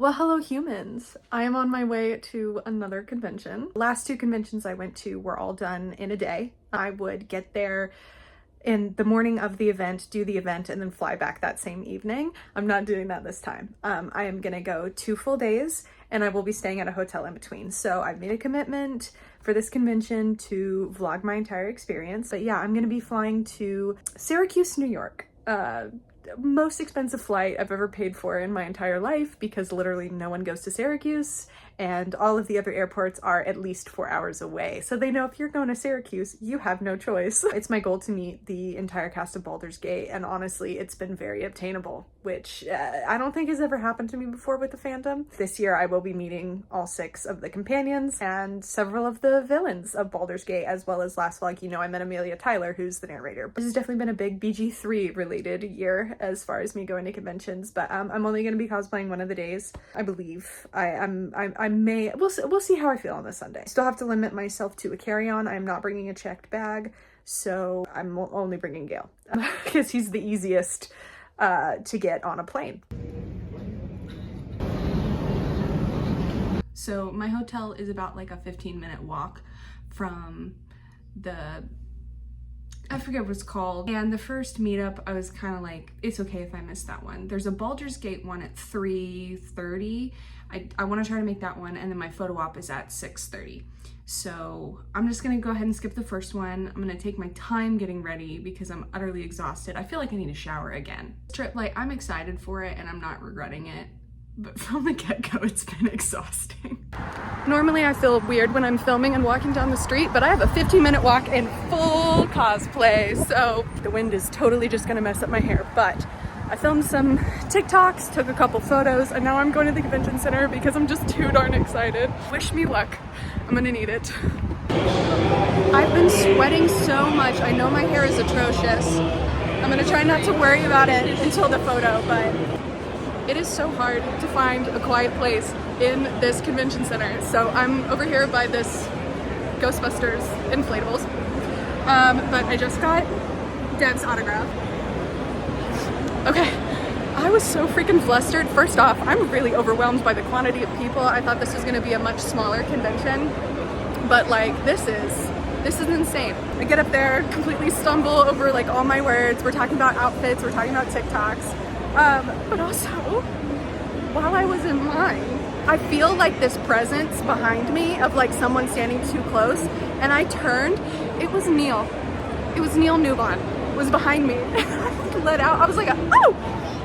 Well, hello humans. I am on my way to another convention. Last two conventions I went to were all done in a day. I would get there in the morning of the event, do the event, and then fly back that same evening. I'm not doing that this time. I am gonna go 2 full days and I will be staying at a hotel in between. So I've made a commitment for this convention to vlog my entire experience. But yeah, I'm gonna be flying to Syracuse, New York. Most expensive flight I've ever paid for in my entire life because literally no one goes to Syracuse and all of the other airports are at least 4 hours away. So they know if you're going to Syracuse, you have no choice. It's my goal to meet the entire cast of Baldur's Gate, and honestly, it's been very obtainable, which I don't think has ever happened to me before with the fandom. This year I will be meeting all 6 of the companions and several of the villains of Baldur's Gate, as well as last vlog, I met Amelia Tyler, who's the narrator. This has definitely been a big BG3 related year as far as me going to conventions, but I'm only going to be cosplaying one of the days, I believe. We'll see how I feel on this Sunday. Still have to limit myself to a carry-on. I'm not bringing a checked bag, so I'm only bringing Gale because he's the easiest to get on a plane. So my hotel is about like a 15-minute walk from I forget what it's called. And the first meetup, I was kind of like, it's okay if I miss that one. There's a Baldur's Gate one at 3:30. I want to try to make that one, and then my photo op is at 6:30. So I'm just gonna go ahead and skip the first one. I'm gonna take my time getting ready because I'm utterly exhausted. I feel like I need a shower again. Trip, like, I'm excited for it and I'm not regretting it, but from the get-go, it's been exhausting. Normally I feel weird when I'm filming and walking down the street, but I have a 15-minute walk in full cosplay, so the wind is totally just gonna mess up my hair, but I filmed some TikToks, took a couple photos, and now I'm going to the convention center because I'm just too darn excited. Wish me luck. I'm gonna need it. I've been sweating so much. I know my hair is atrocious. I'm gonna try not to worry about it until the photo, but it is so hard to find a quiet place in this convention center. So I'm over here by this Ghostbusters inflatables, but I just got Dev's autograph. Okay, I was so freaking flustered. First off, I'm really overwhelmed by the quantity of people. I thought this was gonna be a much smaller convention, but like this is insane. I get up there, completely stumble over like all my words. We're talking about outfits, we're talking about TikToks, but also while I was in line, I feel like this presence behind me of like someone standing too close, and I turned, it was Neil. It was Neil Newbon was behind me. I let out, I was like, oh!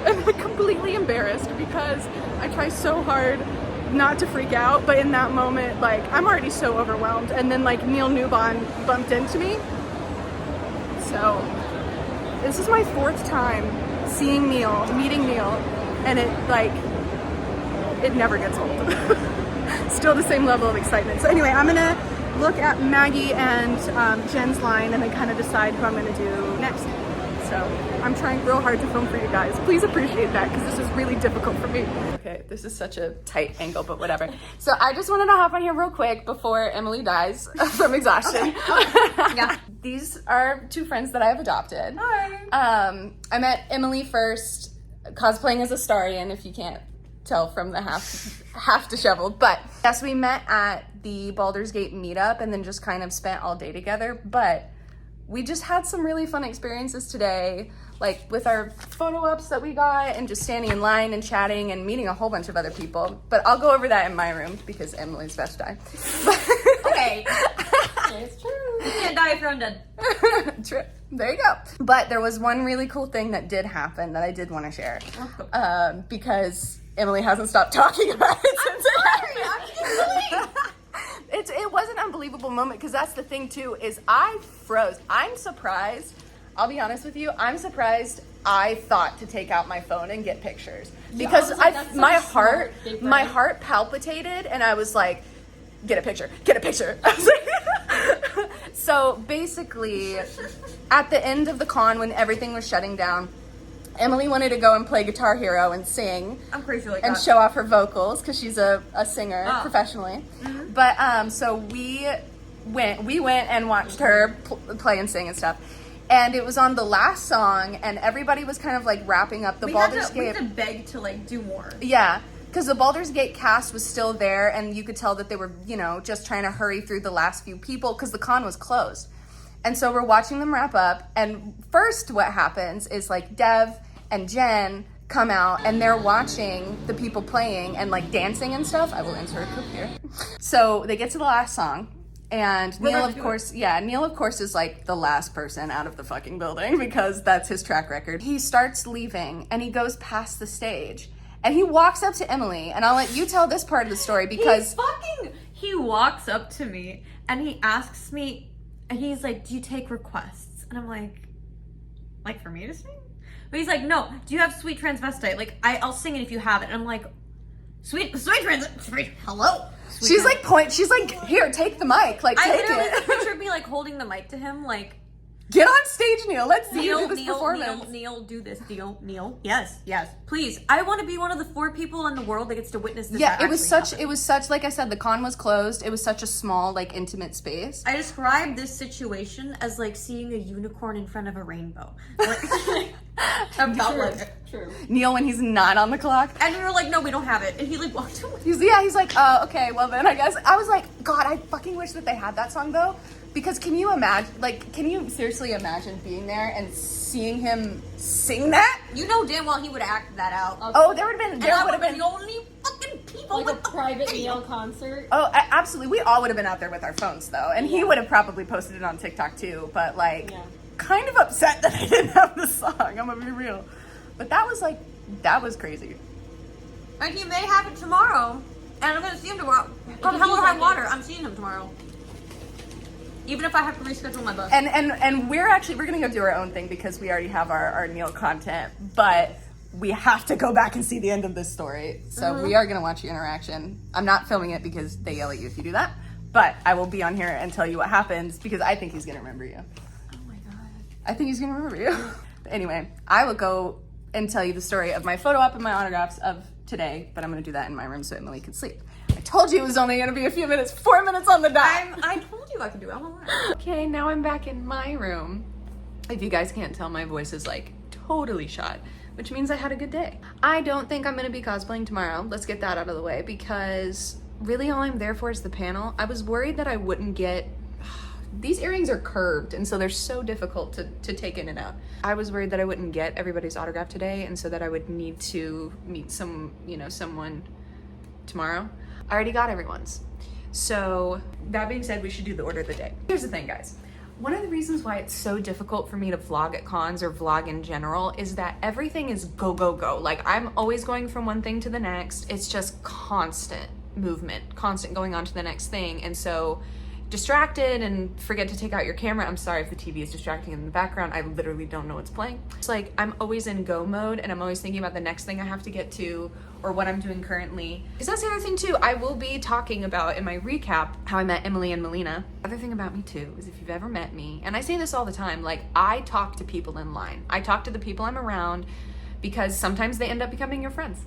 And I'm completely embarrassed because I try so hard not to freak out, but in that moment, like, I'm already so overwhelmed, and then like Neil Newbon bumped into me. So this is my 4th time seeing Neil, meeting Neil, and it never gets old. Still the same level of excitement. So anyway, I'm gonna look at Maggie and Jen's line and then kind of decide who I'm gonna do next. So I'm trying real hard to film for you guys. Please appreciate that because this is really difficult for me. Okay, this is such a tight angle, but whatever. So I just wanted to hop on here real quick before Emily dies from exhaustion. Okay. Yeah. These are 2 friends that I have adopted. Hi. I met Emily first, cosplaying as a Starian, if you can't tell from the half disheveled. But yes, we met at the Baldur's Gate meetup and then just kind of spent all day together. But we just had some really fun experiences today, like with our photo ups that we got and just standing in line and chatting and meeting a whole bunch of other people. But I'll go over that in my room because Emily's about to die. Okay. It's true. You can't die if you're undead. True. There you go. But there was one really cool thing that did happen that I did want to share because Emily hasn't stopped talking about it since it happened. It was an unbelievable moment because that's the thing too, is I froze. I'm surprised. I'll be honest with you. I'm surprised I thought to take out my phone and get pictures because my heart palpitated and I was like, get a picture. I was like, so basically at the end of the con when everything was shutting down, Emily wanted to go and play Guitar Hero and sing. I'm crazy like and that. Show off her vocals because she's a singer professionally. Mm-hmm. But so we went and watched her play and sing and stuff. And it was on the last song, and everybody was kind of like wrapping up the Baldur's Gate. We had to beg to like do more. Yeah. because the Baldur's Gate cast was still there, and you could tell that they were, you know, just trying to hurry through the last few people because the con was closed. And so we're watching them wrap up, and first what happens is like Dev and Jen come out and they're watching the people playing and like dancing and stuff. I will insert a clip here. So they get to the last song, and Neil of course is like the last person out of the fucking building because that's his track record. He starts leaving and he goes past the stage and he walks up to Emily, and I'll let you tell this part of the story because he walks up to me and he asks me, and he's like, do you take requests? And I'm like for me to sing? But he's like, no, do you have Sweet Transvestite? Like, I'll sing it if you have it. And I'm like, Sweet Transvestite, hello? She's like, here, take the mic. Like, take it. Pictured me like holding the mic to him, like, get on stage, Neil. Let's see you do this performance. Neil, do this. Neil. Yes. Please. I want to be one of the 4 people in the world that gets to witness this. Yeah, it was such, like I said, the con was closed. It was such a small, like, intimate space. I described this situation as like seeing a unicorn in front of a rainbow. Like, about like true. Neil when he's not on the clock. And we were like, no, we don't have it. And he like walked away. He's like, okay, well then I guess. I was like, God, I fucking wish that they had that song though. Because can you seriously imagine being there and seeing him sing that? You know damn well he would act that out. There would have been the only fucking people like a private Neil concert. Oh, absolutely. We all would have been out there with our phones though, and he would have probably posted it on TikTok too. But kind of upset that I didn't have the song. I'm gonna be real, but that was crazy. And he may have it tomorrow, and I'm gonna see him tomorrow. Come hell or high water, I'm seeing him tomorrow. Even if I have to reschedule my bus. And we're gonna go do our own thing because we already have our Neil content, but we have to go back and see the end of this story. So we are gonna watch your interaction. I'm not filming it because they yell at you if you do that, but I will be on here and tell you what happens because I think he's gonna remember you. Oh my God. I think he's gonna remember you. But anyway, I will go and tell you the story of my photo op and my autographs of today, but I'm gonna do that in my room so Emily can sleep. I told you it was only gonna be a few minutes, 4 minutes on the dot. I told you I could do it. I'm alright. Okay, now I'm back in my room. If you guys can't tell, my voice is like totally shot, which means I had a good day. I don't think I'm gonna be cosplaying tomorrow. Let's get that out of the way because really all I'm there for is the panel. I was worried that I wouldn't get, these earrings are curved and so they're so difficult to take in and out. I was worried that I wouldn't get everybody's autograph today and so that I would need to meet someone tomorrow. I already got everyone's. So that being said, we should do the order of the day. Here's the thing, guys. One of the reasons why it's so difficult for me to vlog at cons or vlog in general is that everything is go, go, go. Like I'm always going from one thing to the next. It's just constant movement, constant going on to the next thing. And so distracted and forget to take out your camera. I'm sorry if the TV is distracting in the background. I literally don't know what's playing. It's like I'm always in go mode and I'm always thinking about the next thing I have to get to or what I'm doing currently. Because that's the other thing too, I will be talking about in my recap how I met Emily and Melina. Other thing about me too is if you've ever met me, and I say this all the time, like I talk to people in line. I talk to the people I'm around because sometimes they end up becoming your friends.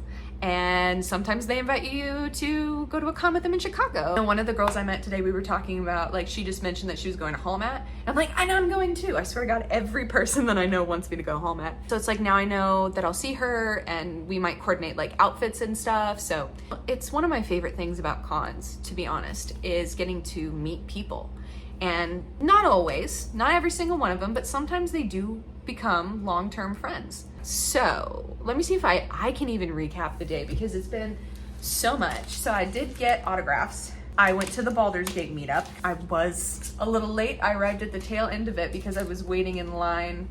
And sometimes they invite you to go to a con with them in Chicago. And one of the girls I met today, we were talking about, like, she just mentioned that she was going to Hallmat. And I'm like, I know I'm going too. I swear to God, every person that I know wants me to go Hallmat. So it's like, now I know that I'll see her and we might coordinate like outfits and stuff. So it's one of my favorite things about cons, to be honest, is getting to meet people. And not always, not every single one of them, but sometimes they do become long-term friends. So let me see if I can even recap the day because it's been so much. So I did get autographs. I went to the Baldurs Gate meetup. I was a little late. I arrived at the tail end of it because I was waiting in line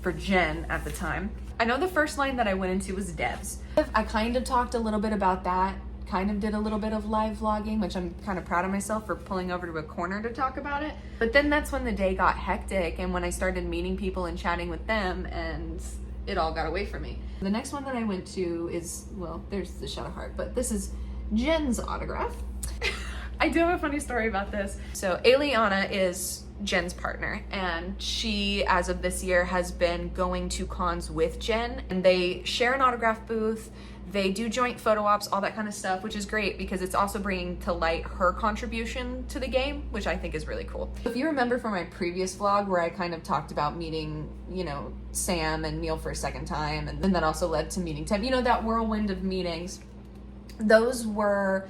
for Jen at the time. I know the first line that I went into was Dev's. I kind of talked a little bit about that. Kind of did a little bit of live vlogging, which I'm kind of proud of myself for pulling over to a corner to talk about it. But then that's when the day got hectic and when I started meeting people and chatting with them and it all got away from me. The next one that I went to is, well, there's the Shadow Heart, but this is Jen's autograph. I do have a funny story about this. So Eliana is Jen's partner and she, as of this year, has been going to cons with Jen and they share an autograph booth. They do joint photo ops, all that kind of stuff, which is great because it's also bringing to light her contribution to the game, which I think is really cool. If you remember from my previous vlog where I kind of talked about meeting, Sam and Neil for a second time, and then that also led to meeting Tim, that whirlwind of meetings. those were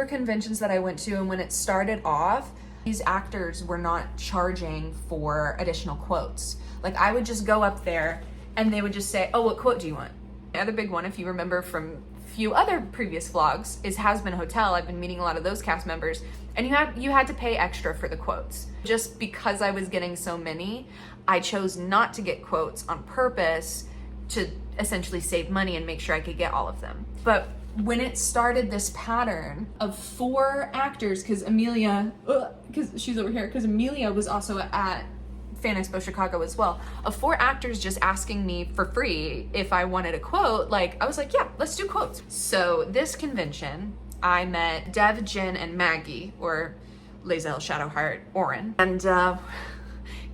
conventions that I went to, and when it started off, these actors were not charging for additional quotes. Like, I would just go up there and they would just say, oh, what quote do you want? The other big one, if you remember from a few other previous vlogs, is Has Been Hotel. I've been meeting a lot of those cast members, and you had to pay extra for the quotes. Just because I was getting so many, I chose not to get quotes on purpose to essentially save money and make sure I could get all of them. But when it started this pattern of 4 actors, because Amelia, because she's over here, because Amelia was also at Fan Expo Chicago as well, of 4 actors just asking me for free if I wanted a quote, like, I was like, yeah, let's do quotes. So this convention, I met Dev, Jen, and Maggie, or Lazel, Shadowheart, Oren. And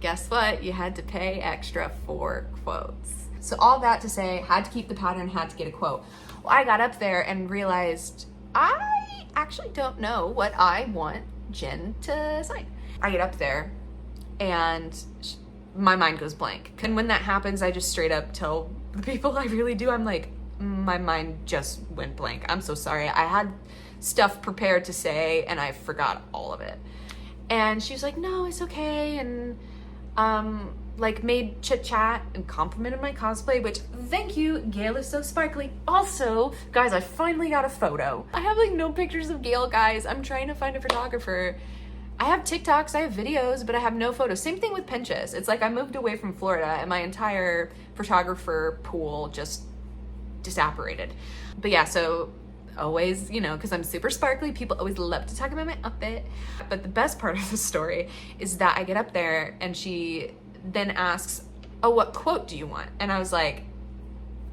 guess what? You had to pay extra for quotes. So all that to say, had to keep the pattern, had to get a quote. Well, I got up there and realized I actually don't know what I want Jen to sign. I get up there and my mind goes blank. And when that happens, I just straight up tell the people I really do, I'm like, my mind just went blank. I'm so sorry. I had stuff prepared to say and I forgot all of it. And she was like, no, it's okay. And like made chit chat and complimented my cosplay, which thank you, Gail is so sparkly. Also, guys, I finally got a photo. I have like no pictures of Gail, guys. I'm trying to find a photographer. I have TikToks, I have videos, but I have no photos. Same thing with Pinterest. It's like I moved away from Florida and my entire photographer pool just disapparated. But yeah, so always, you know, because I'm super sparkly, people always love to talk about my outfit. But the best part of the story is that I get up there and she then asks, oh, what quote do you want? And I was like,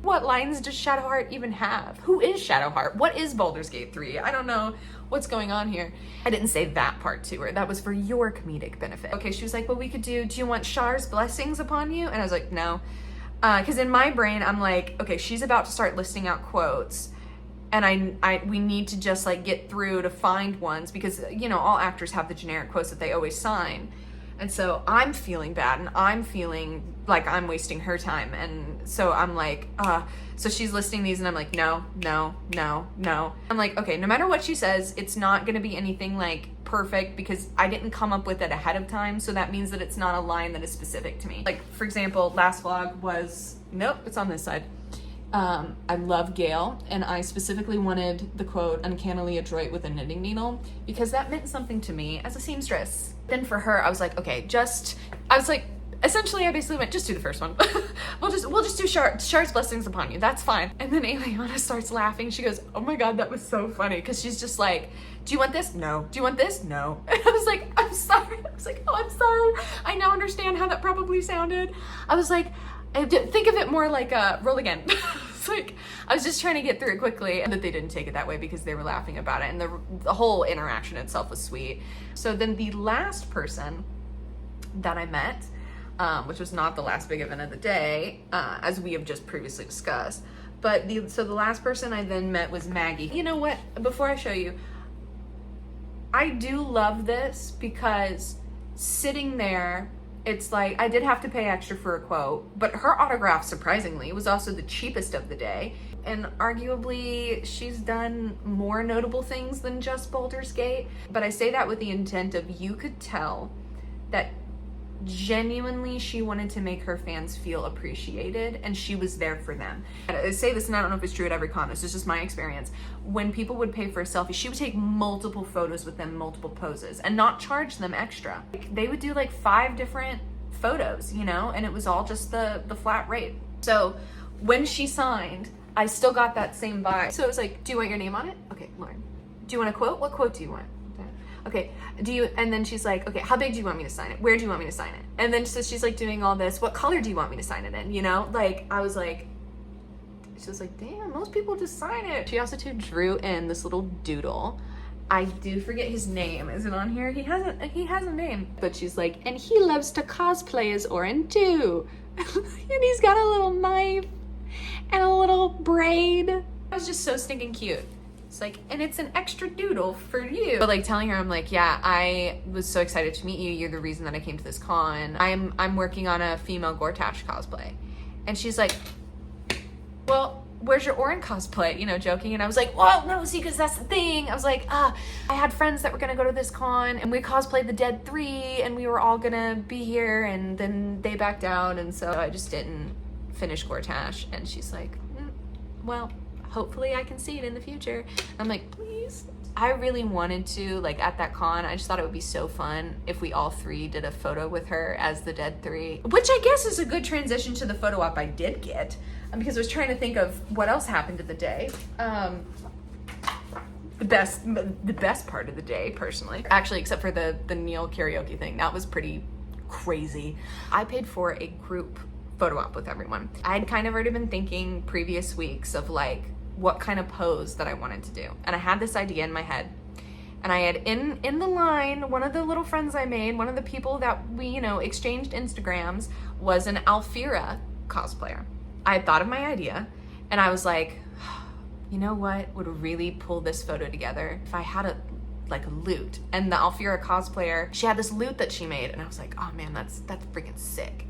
what lines does Shadowheart even have? Who is Shadowheart? What is Baldur's Gate 3? I don't know what's going on here. I didn't say that part to her. That was for your comedic benefit. Okay, she was like, well, we could do you want Shar's blessings upon you? And I was like, no. Because in my brain, I'm like, okay, she's about to start listing out quotes. And we need to just like get through to find ones because, you know, all actors have the generic quotes that they always sign. And so I'm feeling bad and I'm feeling like I'm wasting her time. And so I'm like, so she's listing these and I'm like, no. I'm like, okay, no matter what she says, it's not gonna be anything like perfect because I didn't come up with it ahead of time. So that means that it's not a line that is specific to me. Like, for example, last vlog was, nope, it's on this side. I love Gail, and I specifically wanted the quote, uncannily adroit with a knitting needle, because that meant something to me as a seamstress. Then for her, I was like, okay, essentially I basically went, just do the first one. we'll just do Shar's blessings upon you, that's fine. And then Eliana starts laughing. She goes, oh my God, that was so funny, because she's just like, do you want this? No. Do you want this? No. And I was like, I'm sorry. I was like, oh, I'm sorry. I now understand how that probably sounded. I was like, think of it more like roll again. It's like, I was just trying to get through it quickly, and that they didn't take it that way because they were laughing about it, and the whole interaction itself was sweet. So then the last person that I met, which was not the last big event of the day, as we have just previously discussed, but so the last person I then met was Maggie. You know what, before I show you, I do love this because sitting there, it's like, I did have to pay extra for a quote, but her autograph, surprisingly, was also the cheapest of the day. And arguably, she's done more notable things than just Baldur's Gate. But I say that with the intent of, you could tell that genuinely she wanted to make her fans feel appreciated, and she was there for them. And I say this, and I don't know if it's true at every con, this is just my experience. When people would pay for a selfie, she would take multiple photos with them, multiple poses, and not charge them extra. Like, they would do like 5 different photos, you know, and it was all just the flat rate. So when she signed, I still got that same vibe. So it was like, do you want your name on it? Okay, Lauren. Do you want a quote? What quote do you want? Okay, and then she's like, okay, how big do you want me to sign it? Where do you want me to sign it? And then so she's like doing all this, what color do you want me to sign it in? You know, like, I was like, she was like, damn, most people just sign it. She also too drew in this little doodle. I do forget his name. Is it on here? He has a name. But she's like, and he loves to cosplay as Orin too. And he's got a little knife and a little braid. It was just so stinking cute. It's like, and it's an extra doodle for you. But like telling her, I'm like, yeah, I was so excited to meet you. You're the reason that I came to this con. I'm working on a female Gortash cosplay. And she's like, well, where's your Orin cosplay? You know, joking. And I was like, well, no, see, because that's the thing. I was like, I had friends that were going to go to this con and we cosplayed the Dead 3 and we were all going to be here and then they backed out. And so I just didn't finish Gortash. And she's like, well, hopefully I can see it in the future. I'm like, please. I really wanted to, like, at that con, I just thought it would be so fun if we all three did a photo with her as the Dead 3, which I guess is a good transition to the photo op I did get, because I was trying to think of what else happened in the day. The best part of the day, personally, actually, except for the Neil karaoke thing, that was pretty crazy. I paid for a group photo op with everyone. I had kind of already been thinking previous weeks of like what kind of pose that I wanted to do. And I had this idea in my head. And I had in the line, one of the little friends I made, one of the people that we, you know, exchanged Instagrams, was an Alfira cosplayer. I had thought of my idea and I was like, you know what would really pull this photo together? If I had a lute. And the Alfira cosplayer, she had this lute that she made and I was like, oh man, that's freaking sick.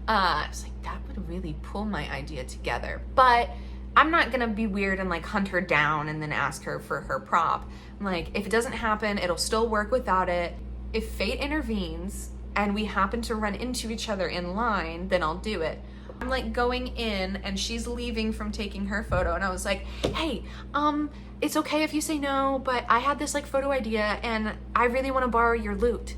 I was like, that would really pull my idea together. But I'm not gonna be weird and like hunt her down and then ask her for her prop. I'm like, if it doesn't happen, it'll still work without it. If fate intervenes and we happen to run into each other in line, then I'll do it. I'm like going in and she's leaving from taking her photo and I was like, hey, it's okay if you say no, but I had this like photo idea and I really wanna borrow your lute.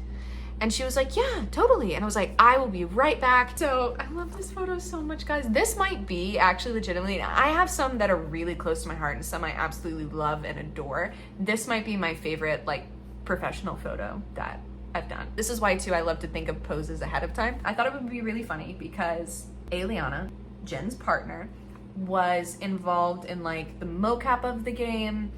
And she was like, yeah, totally. And I was like, I will be right back. So I love this photo so much, guys. This might be actually legitimately, I have some that are really close to my heart and some I absolutely love and adore. This might be my favorite like professional photo that I've done. This is why too, I love to think of poses ahead of time. I thought it would be really funny because Eliana, Jen's partner, was involved in like the mocap of the game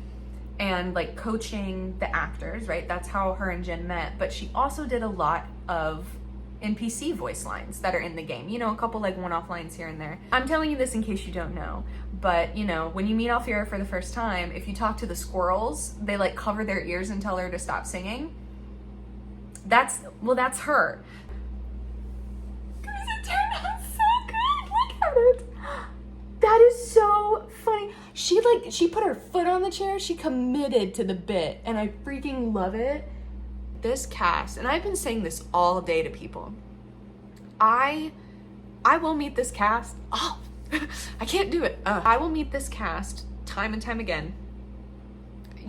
and like coaching the actors, right? That's how her and Jen met. But she also did a lot of NPC voice lines that are in the game. You know, a couple like one-off lines here and there. I'm telling you this in case you don't know, but you know, when you meet Alfira for the first time, if you talk to the squirrels, they like cover their ears and tell her to stop singing. That's her. Guys, it turned out so good. Look at it. That is so funny. She put her foot on the chair. She committed to the bit and I freaking love it. This cast, and I've been saying this all day to people. I will meet this cast. Oh, I can't do it. I will meet this cast time and time again.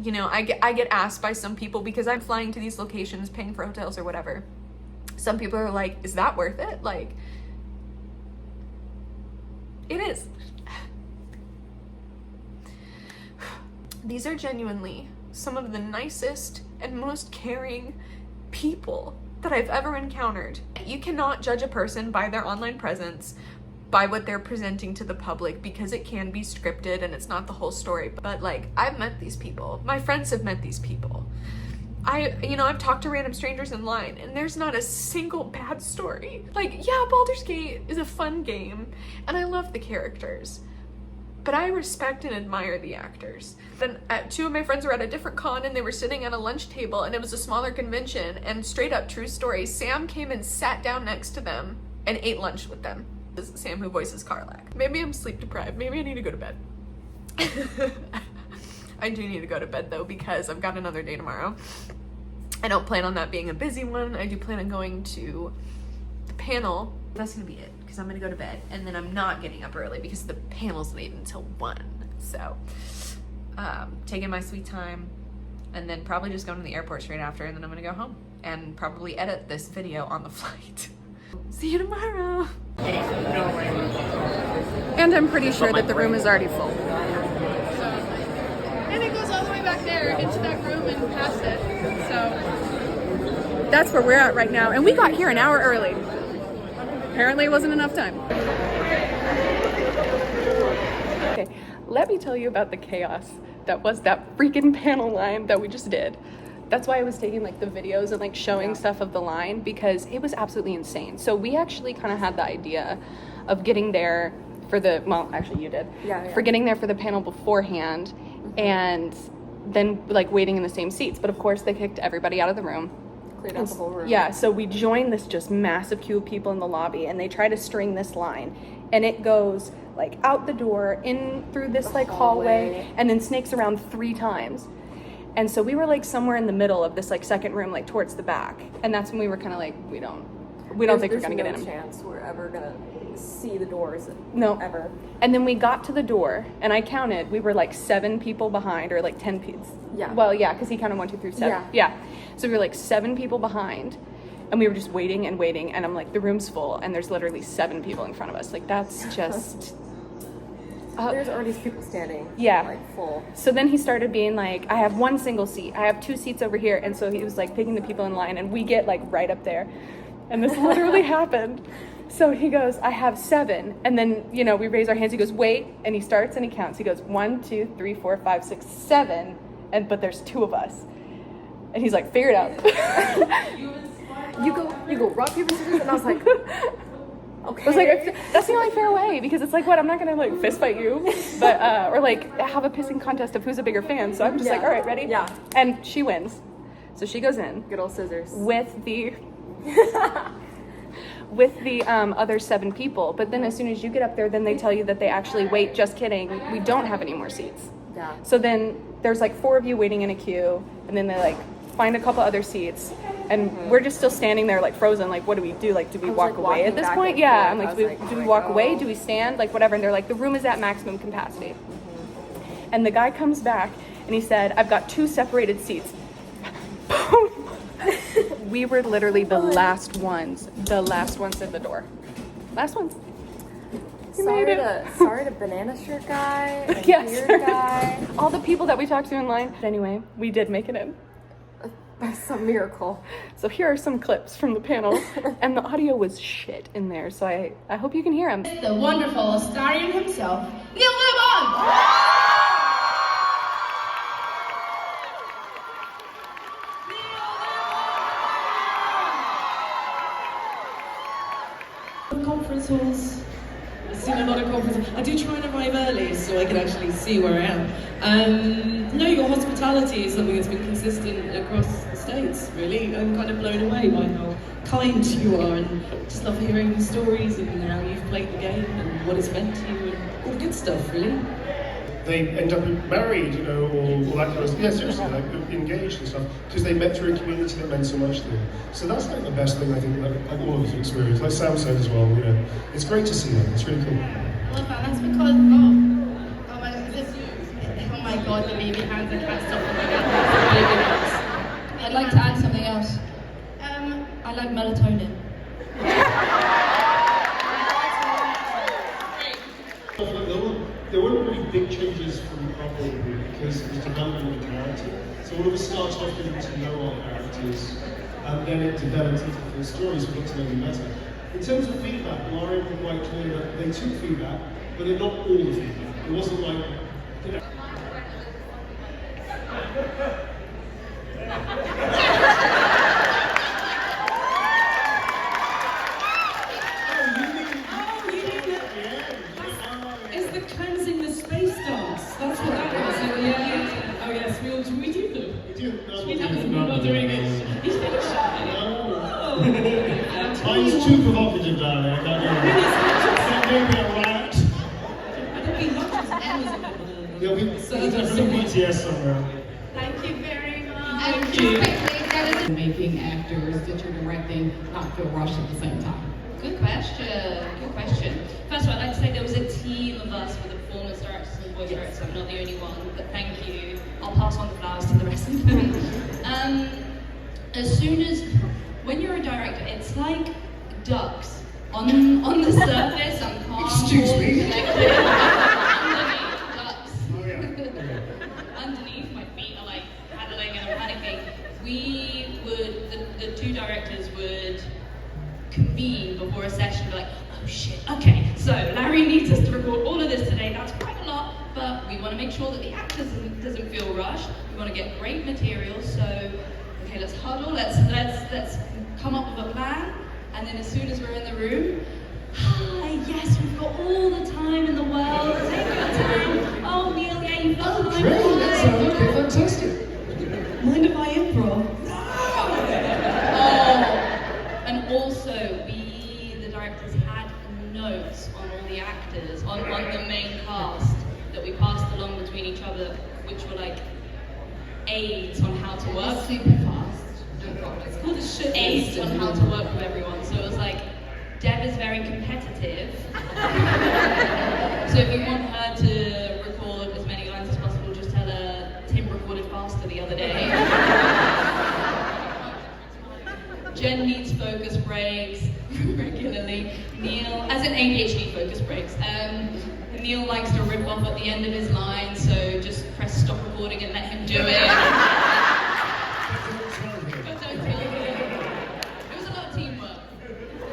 You know, I get asked by some people because I'm flying to these locations, paying for hotels or whatever. Some people are like, is that worth it? Like, it is. These are genuinely some of the nicest and most caring people that I've ever encountered. You cannot judge a person by their online presence, by what they're presenting to the public, because it can be scripted and it's not the whole story. But like, I've met these people. My friends have met these people. I've talked to random strangers in line and there's not a single bad story. Like, yeah, Baldur's Gate is a fun game and I love the characters, but I respect and admire the actors. Then two of my friends were at a different con and they were sitting at a lunch table and it was a smaller convention, and straight up true story, Sam came and sat down next to them and ate lunch with them. This is Sam who voices Karlak. Maybe I'm sleep deprived. Maybe I need to go to bed. I do need to go to bed though because I've got another day tomorrow. I don't plan on that being a busy one. I do plan on going to the panel. That's gonna be it because I'm gonna go to bed and then I'm not getting up early because the panel's late until 1. So taking my sweet time and then probably just going to the airport straight after, and then I'm gonna go home and probably edit this video on the flight. See you tomorrow. And I'm pretty sure that the room is already full. And it goes all the way back there into that room and past it. So That's where we're at right now. And we got here an hour early. Apparently it wasn't enough time. Okay, let me tell you about the chaos that was that freaking panel line that we just did. That's why I was taking like the videos and like showing stuff of the line, because it was absolutely insane. So we actually kind of had the idea of getting there for the, well, actually you did, for getting there for the panel beforehand, and then like waiting in the same seats. But of course they kicked everybody out of the room. Cleared out the whole room. Yeah, so we join this just massive queue of people in the lobby, and they try to string this line, and it goes like out the door, in through this like hallway, and then snakes around 3 times. And so we were like somewhere in the middle of this like second room, like towards the back, and that's when we were kind of like, we don't think we're gonna get in them. There's no chance we're ever gonna see the doors. No. Ever. And then we got to the door, and I counted, we were like 7 people behind, or like 10 people. Yeah. Well, yeah, because he counted 1, 2, 3, 7. Yeah. Yeah. So we were like 7 people behind, and we were just waiting and waiting, and I'm like, the room's full, and there's literally 7 people in front of us. Like, that's just... There's already people standing. Yeah. Like full. So then he started being like, I have 1 single seat. I have 2 seats over here. And so he was like picking the people in line, and we get like right up there. And this literally happened. So he goes, I have 7. And then, you know, we raise our hands. He goes, wait. And he starts and he counts. He goes, 1, 2, 3, 4, 5, 6, 7. But there's 2 of us. And he's like, figure it out. You go rock, paper, scissors, and I was like, okay. I was like, that's the only fair way, because it's like, what, I'm not gonna like fist fight you, but or like have a pissing contest of who's a bigger fan. So I'm just like, all right, ready? Yeah. And she wins, so she goes in Good old scissors. with the other 7 people. But then as soon as you get up there, then they tell you that they actually wait. Just kidding, we don't have any more seats. Yeah. So then there's like 4 of you waiting in a queue, and then they like find a couple other seats, and we're just still standing there like frozen. Like, what do we do? Like, do we I was, walk like, away walking at this back point? and Yeah, forth. I'm like, I was do like, we oh walk my away? God. Do we stand? Like, whatever. And they're like, the room is at maximum capacity. And the guy comes back and he said, I've got 2 separated seats. We were literally the last ones at the door. Last ones. You made it. Sorry to banana shirt guy and Yes. weird guy. All the people that we talked to in line. But anyway, we did make it in. By some miracle. So here are some clips from the panel, and the audio was shit in there, so I hope you can hear him. The wonderful Astarian himself, Neil Lemon! Conference halls. I've seen a lot of conferences. I do try and arrive early so I can actually see where I am. No, your hospitality is something that's been consistent across the States, really. I'm kind of blown away by how kind you are, and just love hearing the stories and how you've played the game and what it's meant to you and all the good stuff, really. They end up married, you know, or that kind of stuff. Yeah, seriously, like engaged and stuff, because they met through a community that meant so much to them. So that's like the best thing I think, like all of us experience. Like Sam said as well, you know, it's great to see that. It's really cool. Well, that's because, oh my God, oh my God, the baby hands, I can't stop them. I'd like to add something else. I like melatonin. There weren't really big changes from Crumble because it was development of the character. So all of us started off getting to know our characters, and then it developed into full stories. We got to know them better. In terms of feedback, Lauren was quite clear that they took feedback, but they're not all the feedback. It wasn't like, you know. It's the cleansing the space dance. That's what that was. Yeah. Oh yes, we do them. We do. We're not doing it. He's been shy. Mine's too provocative, darling. I can't do it. Maybe a riot. I don't think much is Amazon. There'll be definitely BTS somewhere. Thank you very much. Thank you. Making actors that you're directing not feel rushed at the same time? Good question. Good question. First of all, I'd like to say there was a team of us with the performance directors and voice directors. I'm not the only one, but thank you. I'll pass on the flowers to the rest of them. As soon as, when you're a director, it's like ducks. On the surface, I'm calm, Excuse me? collected. Underneath, ducks. Oh, yeah. Underneath, my feet are like paddling and I'm panicking. We would, the 2 directors would convene before a session and be like, oh shit, okay, so Larry needs us to record all of this today. That's quite a lot, but we want to make sure that the actor doesn't feel rushed. We want to get great material, so okay, let's huddle, let's come up with a plan, and then as soon as we're in the room, hi, yes, we've got all the time in the world, take your time. Oh, Neil, yeah, you've got time. Great, that sounds okay, fantastic. Mind if I improv? aids on how to work. Super fast. It's called a shit aids on how to work with everyone. So it was like, Deb is very competitive. So if you want her to record as many lines as possible, just tell her Tim recorded faster the other day. Jen needs focus breaks regularly. Neil, as in ADHD focus breaks. Neil likes to rip off at the end of his line, so just press stop recording and let him do it. But don't tell him. It was a lot of teamwork.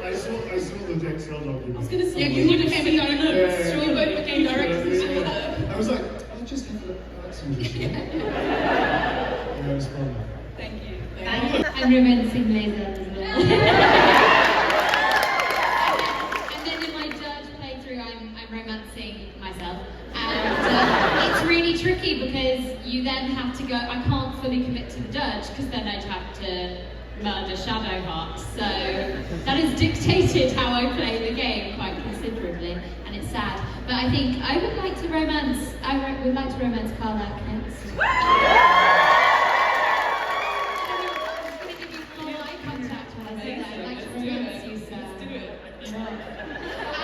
I saw the Excel document. I was going to say, Yeah, you became a director. Yeah. Sure, you both became directors. I was like, I'll just have that's interesting. Yeah, it was fun. Thank you. I'm romancing Laser as well. And then in my judge playthrough, I'm romancing myself. And it's really tricky because you then have to go, I can't fully commit to the judge because then I'd have to murder Shadowheart. So that has dictated how I play the game quite considerably, and it's sad. But I think I would like to romance, would like to romance Carl Atkins.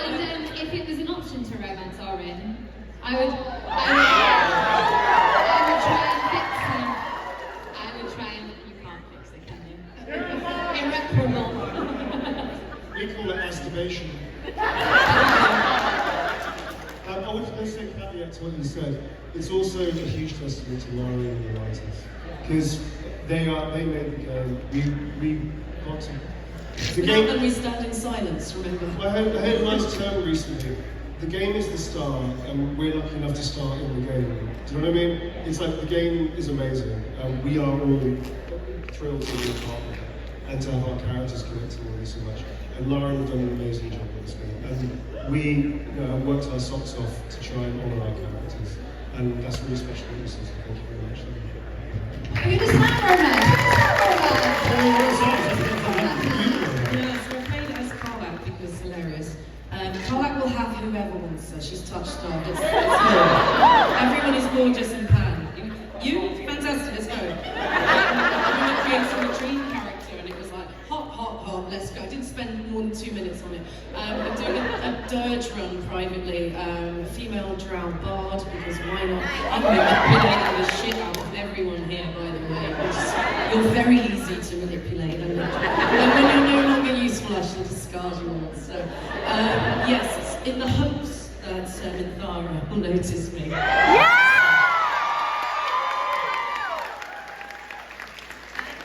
And if it was an option to romance Orin, I would try and fix him. I would try and, you can't fix it, can you? Irreparable. We call it masturbation. I would just say caveat to what you said. It's also a huge testament to Laurie and the writers, because they made the game. We got to. The Now game. then we stand in silence, remember? I heard a nice term recently. The game is the star, and we're lucky enough to start in the game. Do you know what I mean? It's like the game is amazing, and we are all thrilled to be a part of it, and to have our characters connect to all so much. And Lauren has done an amazing job with this game, and we have worked our socks off to try and honour our characters, and that's really special. So thank you very much. Who does that Yeah, so I played as Carlac because it's hilarious. Carlac will have whoever wants her. She's touched on. It's her. Everyone is gorgeous and pan. You? Fantastic, let's go. I'm going to create a dream character, and it was like, hot, let's go. I didn't spend more than 2 minutes on it. I'm doing a dirge run privately. Female drow bard, because why not? I'm manipulating the shit out of everyone here, by the way. You're very easy to manipulate. And when you're no longer useful, I shall discard you all. So, yes, it's in the hopes that Minthara will notice me.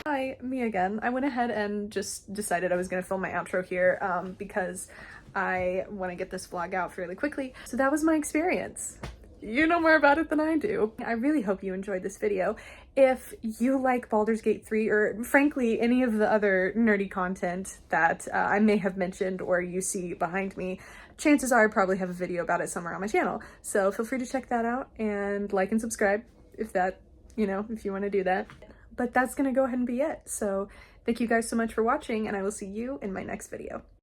Hi, me again. I went ahead and just decided I was going to film my outro here because I want to get this vlog out fairly quickly. So that was my experience. You know more about it than I do. I really hope you enjoyed this video. If you like Baldur's Gate 3, or frankly any of the other nerdy content that I may have mentioned or you see behind me, chances are I probably have a video about it somewhere on my channel. So feel free to check that out and like and subscribe if that, if you want to do that. But that's gonna go ahead and be it. So thank you guys so much for watching, and I will see you in my next video.